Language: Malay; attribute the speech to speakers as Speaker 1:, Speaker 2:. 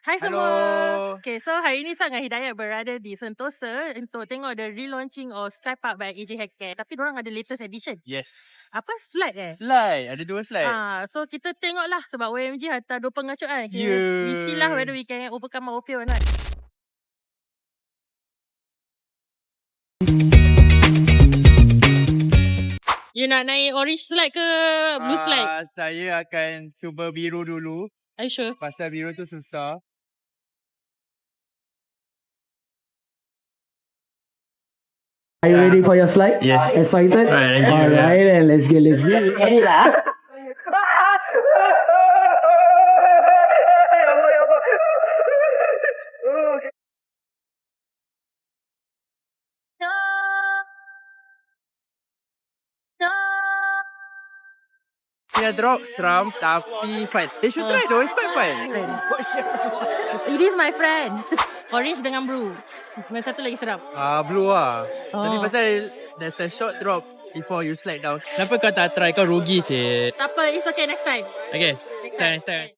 Speaker 1: Hai semua.
Speaker 2: Hello.
Speaker 1: Okay, so hari ni Sat dengan Hidayat berada di Sentosa untuk tengok the relaunching of Sky Park by AJ Hackcare. Tapi diorang ada latest edition.
Speaker 2: Yes.
Speaker 1: Apa? Slide
Speaker 2: Slide. Ada 2 slide.
Speaker 1: So kita tengoklah sebab OMG hantar 2 pengacut kan.
Speaker 2: Yes.
Speaker 1: We see lah whether we can overcome our fear or not. You nak naik orange slide ke blue slide?
Speaker 2: Saya akan cuba biru dulu.
Speaker 1: Are you sure?
Speaker 2: Pasal biru tu susah.
Speaker 3: Are you ready for your slide?
Speaker 2: Yes.
Speaker 3: Excited?
Speaker 2: Alright,
Speaker 3: Alright, then let's go. Ready lah.
Speaker 2: Dia drop seram tapi fun. They should try though. It's quite fun.
Speaker 1: It is my friend. Orange dengan blue. Yang satu lagi seram.
Speaker 2: Blue lah. Tapi
Speaker 1: Oh.
Speaker 2: pasal there's a short drop before you slide down. Kenapa kau tak try? Kau rugi sih.
Speaker 1: Tak apa, it's okay next time.
Speaker 2: Okay. Next time.